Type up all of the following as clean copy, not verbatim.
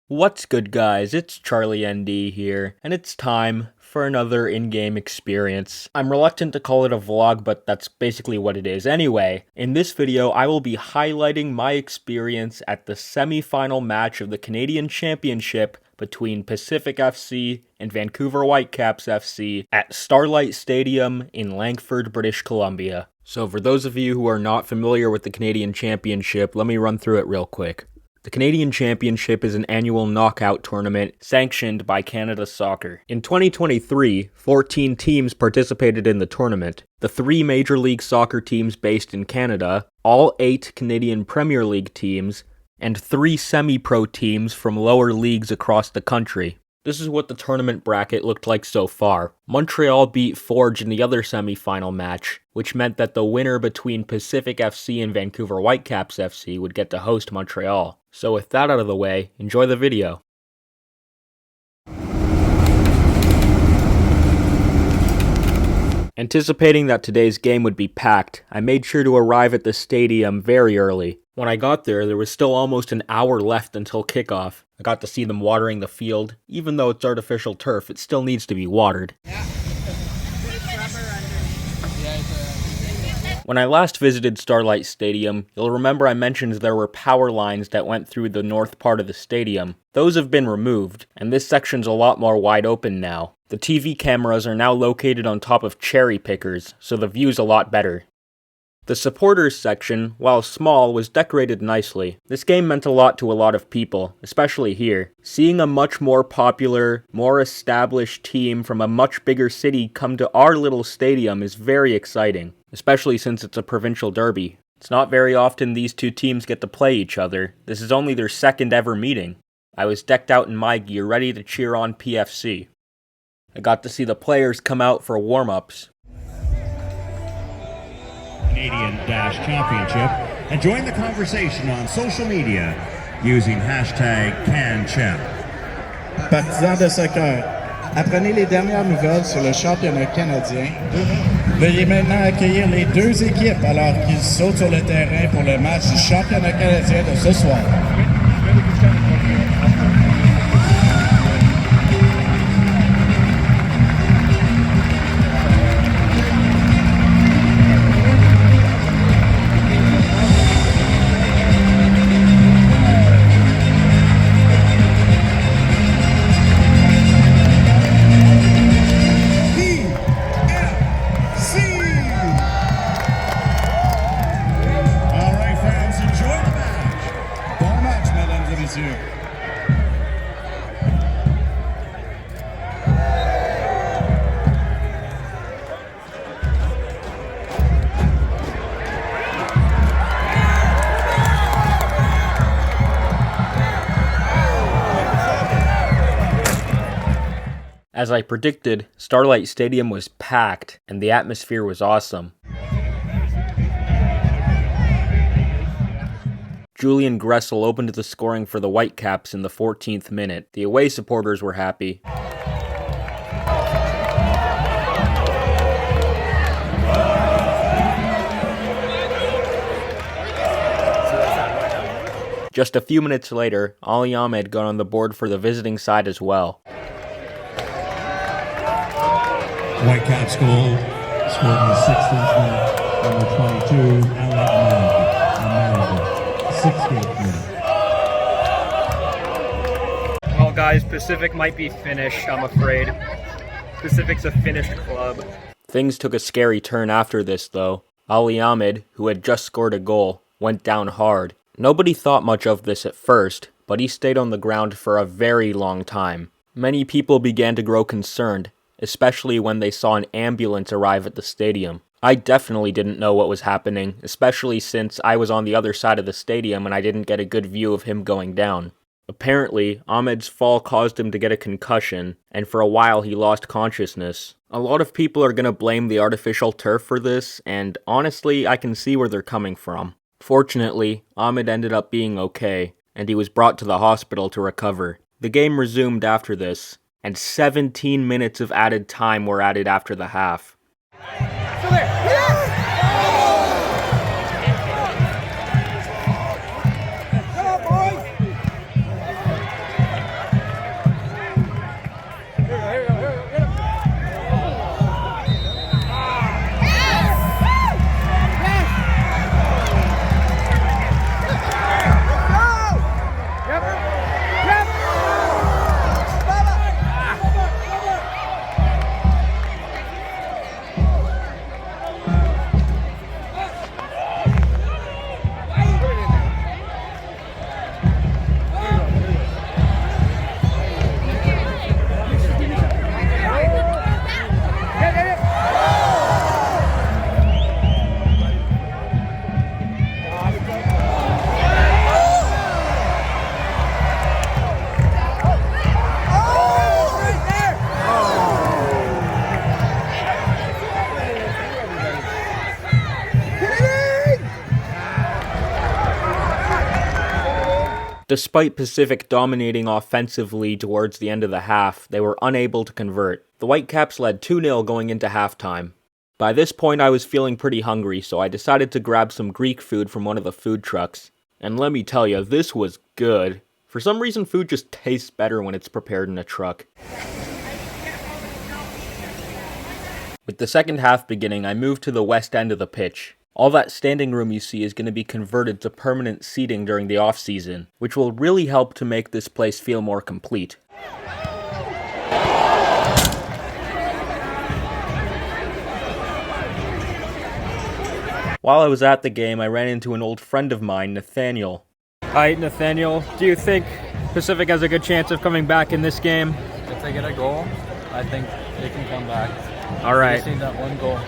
What's good, guys? It's Charlie ND here, and it's time for another in-game experience. I'm reluctant to call it a vlog, but that's basically what it is. Anyway, in this video, I will be highlighting my experience at the semi-final match of the Canadian Championship between Pacific FC and Vancouver Whitecaps FC at Starlight Stadium in Langford, British Columbia. So for those of you who are not familiar with the Canadian Championship, let me run through it real quick. The Canadian Championship is an annual knockout tournament sanctioned by Canada Soccer. In 2023, 14 teams participated in the tournament. The 3 Major League Soccer teams based in Canada, all 8 Canadian Premier League teams, and 3 semi-pro teams from lower leagues across the country. This is what the tournament bracket looked like so far. Montreal beat Forge in the other semi-final match, which meant that the winner between Pacific FC and Vancouver Whitecaps FC would get to host Montreal. So with that out of the way, enjoy the video. Anticipating that today's game would be packed, I made sure to arrive at the stadium very early. When I got there was still almost an hour left until kickoff. I got to see them watering the field. Even though it's artificial turf, it still needs to be watered. When I last visited Starlight Stadium, you'll remember I mentioned there were power lines that went through the north part of the stadium. Those have been removed, and this section's a lot more wide open now. The TV cameras are now located on top of cherry pickers, so the view's a lot better. The supporters section, while small, was decorated nicely. This game meant a lot to a lot of people, especially here. Seeing a much more popular, more established team from a much bigger city come to our little stadium is very exciting, especially since it's a provincial derby. It's not very often these two teams get to play each other. This is only their second ever meeting. I was decked out in my gear ready to cheer on PFC. I got to see the players come out for warm-ups. Canadian-Championship and join the conversation on social media using #CanChamp. Partisans de soccer, apprenez les dernières nouvelles sur le championnat canadien. Veuillez maintenant accueillir les deux équipes alors qu'ils sautent sur le terrain pour le match du championnat canadien de ce soir. As I predicted, Starlight Stadium was packed, and the atmosphere was awesome. Julian Gressel opened the scoring for the Whitecaps in the 14th minute. The away supporters were happy. Just a few minutes later, Ali Ahmed got on the board for the visiting side as well. Whitecaps goal scored in the 16th minute, number 22, Ali Ahmed, 16th minute. Well guys, Pacific might be finished, I'm afraid. Pacific's a finished club. Things took a scary turn after this though. Ali Ahmed, who had just scored a goal, went down hard. Nobody thought much of this at first, but he stayed on the ground for a very long time. Many people began to grow concerned, especially when they saw an ambulance arrive at the stadium. I definitely didn't know what was happening, especially since I was on the other side of the stadium and I didn't get a good view of him going down. Apparently, Ahmed's fall caused him to get a concussion, and for a while he lost consciousness. A lot of people are gonna blame the artificial turf for this, and honestly, I can see where they're coming from. Fortunately, Ahmed ended up being okay, and he was brought to the hospital to recover. The game resumed after this, and 17 minutes of added time were added after the half. despite Pacific dominating offensively towards the end of the half, they were unable to convert. The Whitecaps led 2-0 going into halftime. By this point I was feeling pretty hungry, so I decided to grab some Greek food from one of the food trucks. And let me tell you, this was good. For some reason food just tastes better when it's prepared in a truck. With the second half beginning, I moved to the west end of the pitch. All that standing room you see is going to be converted to permanent seating during the off-season, which will really help to make this place feel more complete. While I was at the game, I ran into an old friend of mine, Nathaniel. Hi, Nathaniel. Do you think Pacific has a good chance of coming back in this game? If they get a goal, I think they can come back. All right. Just need that one goal.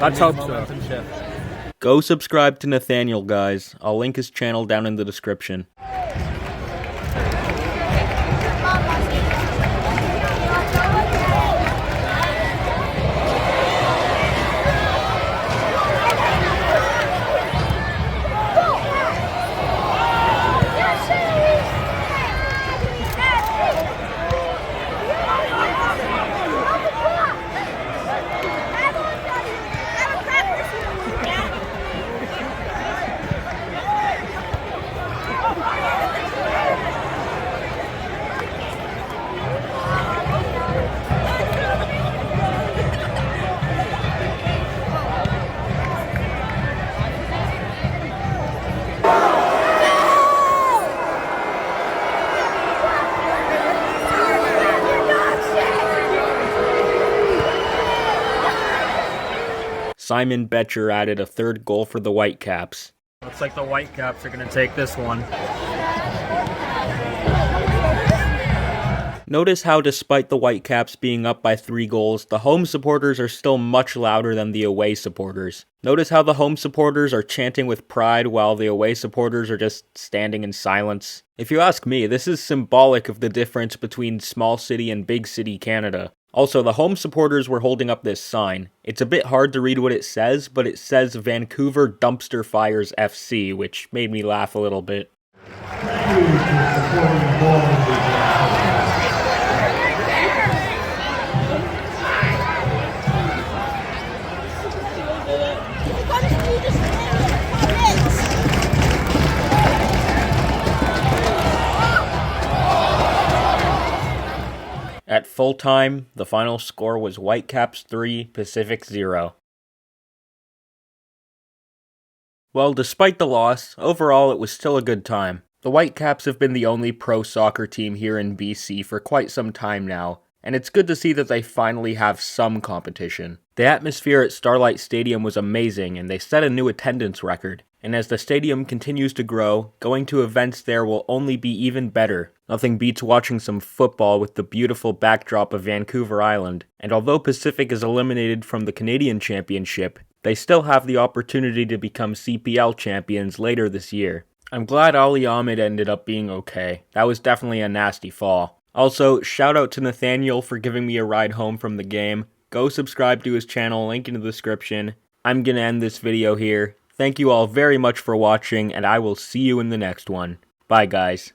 Let's hope so. Go subscribe to Nathaniel, guys. I'll link his channel down in the description. Simon Betcher added a third goal for the Whitecaps. Looks like the Whitecaps are going to take this one. Notice how despite the Whitecaps being up by 3 goals, the home supporters are still much louder than the away supporters. Notice how the home supporters are chanting with pride while the away supporters are just standing in silence. If you ask me, this is symbolic of the difference between small city and big city Canada. Also, the home supporters were holding up this sign. It's a bit hard to read what it says, but it says Vancouver Dumpster Fires FC, which made me laugh a little bit. At full time, the final score was Whitecaps 3, Pacific 0. Well, despite the loss, overall it was still a good time. The Whitecaps have been the only pro soccer team here in BC for quite some time now, and it's good to see that they finally have some competition. The atmosphere at Starlight Stadium was amazing, and they set a new attendance record. And as the stadium continues to grow, going to events there will only be even better. Nothing beats watching some football with the beautiful backdrop of Vancouver Island. And although Pacific is eliminated from the Canadian Championship, they still have the opportunity to become CPL champions later this year. I'm glad Ali Ahmed ended up being okay. That was definitely a nasty fall. Also, shout out to Nathaniel for giving me a ride home from the game. Go subscribe to his channel, link in the description. I'm gonna end this video here. Thank you all very much for watching, and I will see you in the next one. Bye, guys.